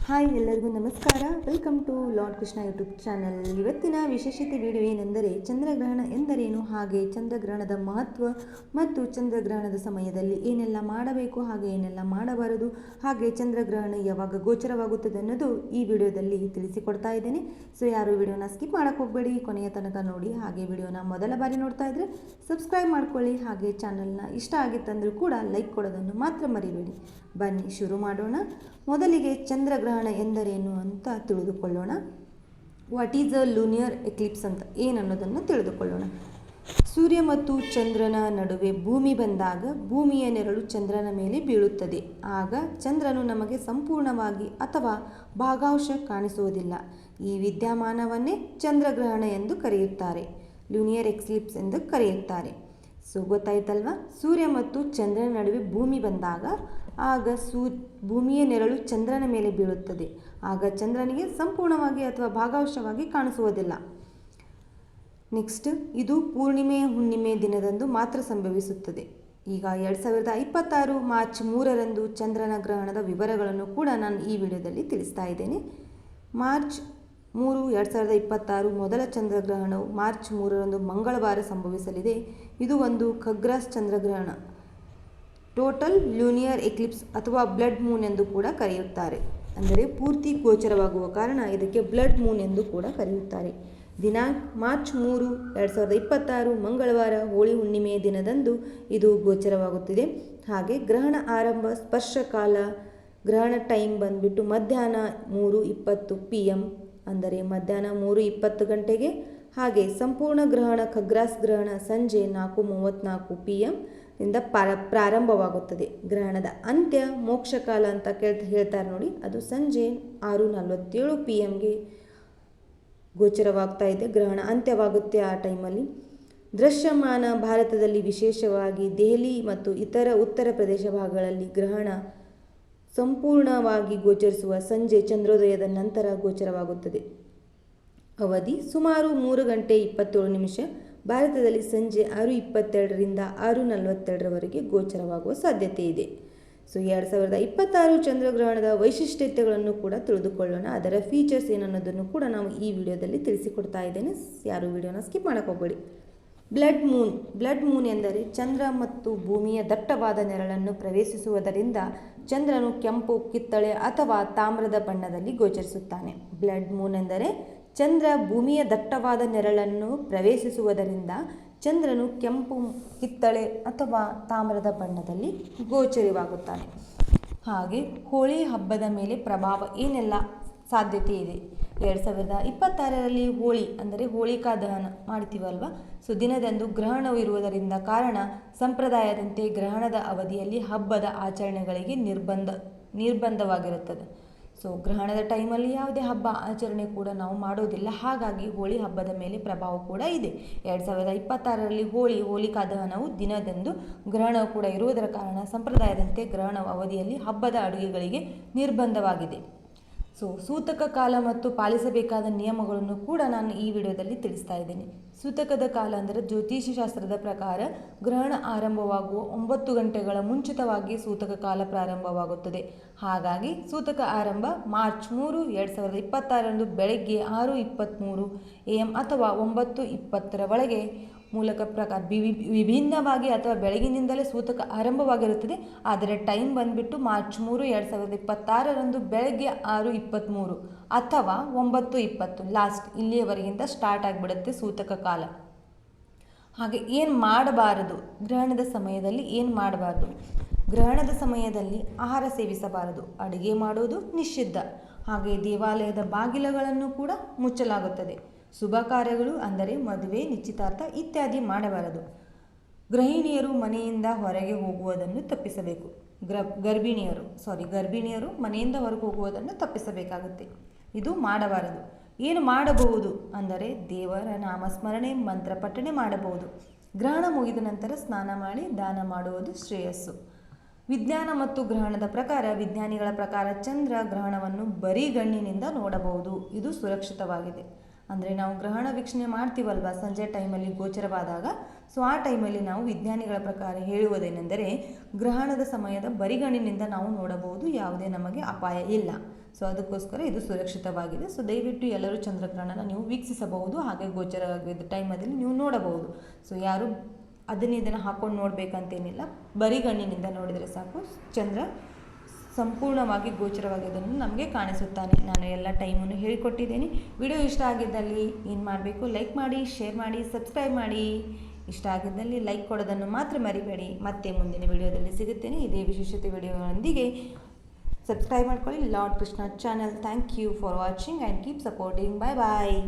Hi ಎಲ್ಲರಿಗೂ ನಮಸ್ಕಾರ. Welcome to Lord Krishna YouTube channel. ಇವತ್ತಿನ ವಿಶೇಷತೆ ವಿಡಿಯೋ ಏನೆಂದರೆ ಚಂದ್ರಗ್ರಹಣ ಎಂದರೇನು, ಹಾಗೆ ಚಂದ್ರಗ್ರಹಣದ ಮಹತ್ವ ಮತ್ತು ಚಂದ್ರಗ್ರಹಣದ ಸಮಯದಲ್ಲಿ ಏನೆಲ್ಲ ಮಾಡಬೇಕು ಹಾಗೆ ಏನೆಲ್ಲ ಮಾಡಬಾರದು, ಹಾಗೆ ಚಂದ್ರಗ್ರಹಣ ಯಾವಾಗ ಗೋಚರವಾಗುತ್ತದೆ ಅನ್ನೋದು ಈ ವಿಡಿಯೋದಲ್ಲಿ ತಿಳಿಸಿಕೊಡ್ತಾ ಇದ್ದೇನೆ. ಸೊ ಯಾರು ವಿಡಿಯೋನ ಸ್ಕಿಪ್ ಮಾಡೋಕ್ಕೆ ಹೋಗಬೇಡಿ, ಕೊನೆಯ ತನಕ ನೋಡಿ. ಹಾಗೆ ವಿಡಿಯೋನ ಮೊದಲ ಬಾರಿ ನೋಡ್ತಾ ಇದ್ದರೆ ಸಬ್ಸ್ಕ್ರೈಬ್ ಮಾಡ್ಕೊಳ್ಳಿ. ಹಾಗೆ ಚಾನಲ್ನ ಇಷ್ಟ ಆಗಿತ್ತಂದರೂ ಕೂಡ ಲೈಕ್ ಕೊಡೋದನ್ನು ಮಾತ್ರ ಮರಿಬೇಡಿ. ಬನ್ನಿ ಶುರು ಮಾಡೋಣ. ಮೊದಲಿಗೆ ಚಂದ್ರಗ್ರಹಣ ಎಂದರೇನು ಅಂತ ತಿಳಿದುಕೊಳ್ಳೋಣ. ವಾಟ್ ಈಸ್ ಅ ಲೂನಿಯರ್ ಎಕ್ಲಿಪ್ಸ್ ಅಂತ ಏನನ್ನೋದನ್ನು ತಿಳಿದುಕೊಳ್ಳೋಣ. ಸೂರ್ಯ ಮತ್ತು ಚಂದ್ರನ ನಡುವೆ ಭೂಮಿ ಬಂದಾಗ ಭೂಮಿಯ ನೆರಳು ಚಂದ್ರನ ಮೇಲೆ ಬೀಳುತ್ತದೆ. ಆಗ ಚಂದ್ರನು ನಮಗೆ ಸಂಪೂರ್ಣವಾಗಿ ಅಥವಾ ಭಾಗಶಃ ಕಾಣಿಸುವುದಿಲ್ಲ. ಈ ವಿದ್ಯಮಾನವನ್ನೇ ಚಂದ್ರಗ್ರಹಣ ಎಂದು ಕರೆಯುತ್ತಾರೆ, ಲೂನಿಯರ್ ಎಕ್ಲಿಪ್ಸ್ ಎಂದು ಕರೆಯುತ್ತಾರೆ. ಸೊ ಗೊತ್ತಾಯ್ತಲ್ವಾ? ಸೂರ್ಯ ಮತ್ತು ಚಂದ್ರನ ನಡುವೆ ಭೂಮಿ ಬಂದಾಗ ಆಗ ಭೂಮಿಯ ನೆರಳು ಚಂದ್ರನ ಮೇಲೆ ಬೀಳುತ್ತದೆ. ಆಗ ಚಂದ್ರನಿಗೆ ಸಂಪೂರ್ಣವಾಗಿ ಅಥವಾ ಭಾಗಶಃವಾಗಿ ಕಾಣಿಸುವುದಿಲ್ಲ. ನೆಕ್ಸ್ಟ್, ಇದು ಪೂರ್ಣಿಮೆ ಹುಣ್ಣಿಮೆ ದಿನದಂದು ಮಾತ್ರ ಸಂಭವಿಸುತ್ತದೆ. ಈಗ 2026 ಮಾರ್ಚ್ 3ರಂದು ಚಂದ್ರನ ಗ್ರಹಣದ ವಿವರಗಳನ್ನು ಕೂಡ ನಾನು ಈ ವಿಡಿಯೋದಲ್ಲಿ ತಿಳಿಸ್ತಾ ಇದ್ದೇನೆ. ಮಾರ್ಚ್ 3, 2026 ಮೊದಲ ಚಂದ್ರಗ್ರಹಣವು ಮಾರ್ಚ್ 3ರಂದು ಮಂಗಳವಾರ ಸಂಭವಿಸಲಿದೆ. ಇದು ಒಂದು ಖಗ್ರಾಸ್ ಚಂದ್ರಗ್ರಹಣ, ಟೋಟಲ್ ಲೂನಿಯರ್ ಎಕ್ಲಿಪ್ಸ್ ಅಥವಾ ಬ್ಲಡ್ ಮೂನ್ ಎಂದು ಕೂಡ ಕರೆಯುತ್ತಾರೆ. ಅಂದರೆ ಪೂರ್ತಿ ಗೋಚರವಾಗುವ ಕಾರಣ ಇದಕ್ಕೆ ಬ್ಲಡ್ ಮೂನ್ ಎಂದು ಕೂಡ ಕರೆಯುತ್ತಾರೆ. ದಿನಾಂಕ ಮಾರ್ಚ್ 3, 2026 ಮಂಗಳವಾರ ಹೋಳಿ ಹುಣ್ಣಿಮೆಯ ದಿನದಂದು ಇದು ಗೋಚರವಾಗುತ್ತಿದೆ. ಹಾಗೆ ಗ್ರಹಣ ಆರಂಭ ಸ್ಪರ್ಶಕಾಲ, ಗ್ರಹಣ ಟೈಮ್ ಬಂದ್ಬಿಟ್ಟು ಮಧ್ಯಾಹ್ನ 3:20 PM, ಅಂದರೆ ಮಧ್ಯಾಹ್ನ 3:20 ಗಂಟೆಗೆ. ಹಾಗೆ ಸಂಪೂರ್ಣ ಗ್ರಹಣ ಖಗ್ರಾಸ್ ಗ್ರಹಣ ಸಂಜೆ 4:34 PM ಇಂದ ಪ್ರಾರಂಭವಾಗುತ್ತದೆ. ಗ್ರಹಣದ ಅಂತ್ಯ ಮೋಕ್ಷಕಾಲ ಅಂತ ಹೇಳ್ತಾರೆ ನೋಡಿ, ಅದು ಸಂಜೆ 6:47 PMಗೆ ಗೋಚರವಾಗ್ತಾ ಇದೆ. ಗ್ರಹಣ ಅಂತ್ಯವಾಗುತ್ತೆ ಆ ಟೈಮಲ್ಲಿ. ದೃಶ್ಯಮಾನ ಭಾರತದಲ್ಲಿ ವಿಶೇಷವಾಗಿ ದೆಹಲಿ ಮತ್ತು ಇತರ ಉತ್ತರ ಪ್ರದೇಶ ಭಾಗಗಳಲ್ಲಿ ಗ್ರಹಣ ಸಂಪೂರ್ಣವಾಗಿ ಗೋಚರಿಸುವ ಸಂಜೆ ಚಂದ್ರೋದಯದ ನಂತರ ಗೋಚರವಾಗುತ್ತದೆ. ಅವಧಿ ಸುಮಾರು 3 ಗಂಟೆ 27 ನಿಮಿಷ. ಭಾರತದಲ್ಲಿ ಸಂಜೆ 6:22ರಿಂದ 6:42ರವರೆಗೆ ಗೋಚರವಾಗುವ ಸಾಧ್ಯತೆ ಇದೆ. ಸೊ 2026 ಚಂದ್ರಗ್ರಹಣದ ವೈಶಿಷ್ಟ್ಯತೆಗಳನ್ನು ಕೂಡ ತಿಳಿದುಕೊಳ್ಳೋಣ. ಅದರ ಫೀಚರ್ಸ್ ಏನನ್ನೋದನ್ನು ಕೂಡ ನಾವು ಈ ವಿಡಿಯೋದಲ್ಲಿ ತಿಳಿಸಿಕೊಡ್ತಾ ಇದ್ದೇನೆ. ಯಾರು ವಿಡಿಯೋನ ಸ್ಕಿಪ್ ಮಾಡೋಕ್ಕೆ ಹೋಗಬೇಡಿ. ಬ್ಲಡ್ ಮೂನ್ ಎಂದರೆ ಚಂದ್ರ ಮತ್ತು ಭೂಮಿಯ ದಟ್ಟವಾದ ನೆರಳನ್ನು ಪ್ರವೇಶಿಸುವುದರಿಂದ ಚಂದ್ರನು ಕೆಂಪು, ಕಿತ್ತಳೆ ಅಥವಾ ತಾಮ್ರದ ಬಣ್ಣದಲ್ಲಿ ಗೋಚರಿಸುತ್ತಾನೆ. ಬ್ಲಡ್ ಮೂನ್ ಎಂದರೆ ಚಂದ್ರ ಭೂಮಿಯ ದಟ್ಟವಾದ ನೆರಳನ್ನು ಪ್ರವೇಶಿಸುವುದರಿಂದ ಚಂದ್ರನು ಕೆಂಪು, ಕಿತ್ತಳೆ ಅಥವಾ ತಾಮ್ರದ ಬಣ್ಣದಲ್ಲಿ ಗೋಚರವಾಗುತ್ತಾನೆ. ಹಾಗೆ ಹೋಳಿ ಹಬ್ಬದ ಮೇಲೆ ಪ್ರಭಾವ ಏನೆಲ್ಲ ಸಾಧ್ಯತೆ ಇದೆ? 2026ರಲ್ಲಿ ಹೋಳಿ ಅಂದರೆ ಹೋಳಿಕಾ ದಹನ ಮಾಡ್ತೀವಲ್ವ, ಸೊ ದಿನದಂದು ಗ್ರಹಣವು ಇರುವುದರಿಂದ ಕಾರಣ ಸಂಪ್ರದಾಯದಂತೆ ಗ್ರಹಣದ ಅವಧಿಯಲ್ಲಿ ಹಬ್ಬದ ಆಚರಣೆಗಳಿಗೆ ನಿರ್ಬಂಧವಾಗಿರುತ್ತದೆ. ಸೊ ಗ್ರಹಣದ ಟೈಮಲ್ಲಿ ಯಾವುದೇ ಹಬ್ಬ ಆಚರಣೆ ಕೂಡ ನಾವು ಮಾಡೋದಿಲ್ಲ. ಹಾಗಾಗಿ ಹೋಳಿ ಹಬ್ಬದ ಮೇಲೆ ಪ್ರಭಾವ ಕೂಡ ಇದೆ. 2026ರಲ್ಲಿ ಹೋಳಿಕಾ ದಹನವು ದಿನದಂದು ಗ್ರಹಣವು ಕೂಡ ಇರುವುದರ ಕಾರಣ ಸಂಪ್ರದಾಯದಂತೆ ಗ್ರಹಣ ಅವಧಿಯಲ್ಲಿ ಹಬ್ಬದ ಅಡುಗೆಗಳಿಗೆ ನಿರ್ಬಂಧವಾಗಿದೆ. ಸೊ ಸೂತಕ ಕಾಲ ಮತ್ತು ಪಾಲಿಸಬೇಕಾದ ನಿಯಮಗಳನ್ನು ಕೂಡ ನಾನು ಈ ವಿಡಿಯೋದಲ್ಲಿ ತಿಳಿಸ್ತಾ ಇದ್ದೇನೆ. ಸೂತಕದ ಕಾಲ ಅಂದರೆ ಜ್ಯೋತಿಷ ಶಾಸ್ತ್ರದ ಪ್ರಕಾರ ಗ್ರಹಣ ಆರಂಭವಾಗುವ 9 ಗಂಟೆಗಳ ಮುಂಚಿತವಾಗಿ ಸೂತಕ ಕಾಲ ಪ್ರಾರಂಭವಾಗುತ್ತದೆ. ಹಾಗಾಗಿ ಸೂತಕ ಆರಂಭ ಮಾರ್ಚ್ 3, 2026ರಂದು ಬೆಳಗ್ಗೆ 6:23 AM ಅಥವಾ 9:20 ಒಳಗೆ ಮೂಲಕ ಪ್ರಕಾರ ವಿಭಿನ್ನವಾಗಿ ಅಥವಾ ಬೆಳಗಿನಿಂದಲೇ ಸೂತಕ ಆರಂಭವಾಗಿರುತ್ತದೆ. ಆದರೆ ಟೈಮ್ ಬಂದುಬಿಟ್ಟು ಮಾರ್ಚ್ 3, 2026ರಂದು ಬೆಳಗ್ಗೆ 6:23 ಅಥವಾ 9:20 ಲಾಸ್ಟ್ ಇಲ್ಲಿಯವರೆಗಿಂತ ಸ್ಟಾರ್ಟ್ ಆಗಿಬಿಡುತ್ತೆ ಸೂತಕ ಕಾಲ. ಹಾಗೆ ಏನು ಮಾಡಬಾರದು ಗ್ರಹಣದ ಸಮಯದಲ್ಲಿ? ಏನು ಮಾಡಬಾರ್ದು? ಗ್ರಹಣದ ಸಮಯದಲ್ಲಿ ಆಹಾರ ಸೇವಿಸಬಾರದು, ಅಡುಗೆ ಮಾಡುವುದು ನಿಷಿದ್ಧ. ಹಾಗೆ ದೇವಾಲಯದ ಬಾಗಿಲುಗಳನ್ನು ಕೂಡ ಮುಚ್ಚಲಾಗುತ್ತದೆ. ಶುಭ ಕಾರ್ಯಗಳು ಅಂದರೆ ಮದುವೆ, ನಿಶ್ಚಿತಾರ್ಥ ಇತ್ಯಾದಿ ಮಾಡಬಾರದು. ಗೃಹಿಣಿಯರು ಮನೆಯಿಂದ ಹೊರಗೆ ಹೋಗುವುದನ್ನು ತಪ್ಪಿಸಬೇಕು. ಗರ್ಭಿಣಿಯರು ಮನೆಯಿಂದ ಹೊರಗೆ ಹೋಗುವುದನ್ನು ತಪ್ಪಿಸಬೇಕಾಗುತ್ತೆ. ಇದು ಮಾಡಬಾರದು. ಏನು ಮಾಡಬಹುದು ಅಂದರೆ ದೇವರ ನಾಮಸ್ಮರಣೆ, ಮಂತ್ರ ಪಠಣೆ ಮಾಡಬಹುದು. ಗ್ರಹಣ ಮುಗಿದ ನಂತರ ಸ್ನಾನ ಮಾಡಿ ದಾನ ಮಾಡುವುದು ಶ್ರೇಯಸ್ಸು. ವಿಜ್ಞಾನ ಮತ್ತು ಗ್ರಹಣದ ಪ್ರಕಾರ, ವಿಜ್ಞಾನಿಗಳ ಪ್ರಕಾರ ಚಂದ್ರ ಗ್ರಹಣವನ್ನು ಬರಿಗಣ್ಣಿನಿಂದ ನೋಡಬಹುದು. ಇದು ಸುರಕ್ಷಿತವಾಗಿದೆ. ಅಂದರೆ ನಾವು ಗ್ರಹಣ ವೀಕ್ಷಣೆ ಮಾಡ್ತೀವಲ್ವ ಸಂಜೆ ಟೈಮಲ್ಲಿ ಗೋಚರವಾದಾಗ, ಸೊ ಆ ಟೈಮಲ್ಲಿ ನಾವು ವಿಜ್ಞಾನಿಗಳ ಪ್ರಕಾರ ಹೇಳುವುದೇನೆಂದರೆ ಗ್ರಹಣದ ಸಮಯದ ಬರಿಗಣ್ಣಿನಿಂದ ನಾವು ನೋಡಬಹುದು, ಯಾವುದೇ ನಮಗೆ ಅಪಾಯ ಇಲ್ಲ. ಸೊ ಅದಕ್ಕೋಸ್ಕರ ಇದು ಸುರಕ್ಷಿತವಾಗಿದೆ. ಸೊ ದಯವಿಟ್ಟು ಎಲ್ಲರೂ ಚಂದ್ರಗ್ರಹಣನ ನೀವು ವೀಕ್ಷಿಸಬಹುದು, ಹಾಗೆ ಗೋಚರವಾಗಿದ್ದ ಟೈಮಲ್ಲಿ ನೀವು ನೋಡಬಹುದು. ಸೊ ಯಾರು ಇದನ್ನು ಹಾಕ್ಕೊಂಡು ನೋಡಬೇಕಂತೇನಿಲ್ಲ, ಬರೀ ಗಣ್ಣಿನಿಂದ ನೋಡಿದರೆ ಸಾಕು, ಚಂದ್ರ ಸಂಪೂರ್ಣವಾಗಿ ಗೋಚರವಾಗಿದ್ದನ್ನು ನಮಗೆ ಕಾಣಿಸುತ್ತಾನೆ. ನಾನು ಎಲ್ಲ ಟೈಮನ್ನು ಹೇಳಿಕೊಟ್ಟಿದ್ದೇನೆ. ವಿಡಿಯೋ ಇಷ್ಟ ಆಗಿದ್ದಲ್ಲಿ ಏನು ಮಾಡಬೇಕು, ಲೈಕ್ ಮಾಡಿ, ಶೇರ್ ಮಾಡಿ, ಸಬ್ಸ್ಕ್ರೈಬ್ ಮಾಡಿ. ಇಷ್ಟ ಆಗಿದ್ದಲ್ಲಿ ಲೈಕ್ ಕೊಡೋದನ್ನು ಮಾತ್ರ ಮರಿಬೇಡಿ. ಮತ್ತೆ ಮುಂದಿನ ವಿಡಿಯೋದಲ್ಲಿ ಸಿಗುತ್ತೇನೆ ಇದೇ ವಿಶೇಷತೆ ವಿಡಿಯೋಗಳೊಂದಿಗೆ. ಸಬ್ಸ್ಕ್ರೈಬ್ ಮಾಡ್ಕೊಳ್ಳಿ Lord Krishna channel. Thank you for watching and keep supporting. Bye bye.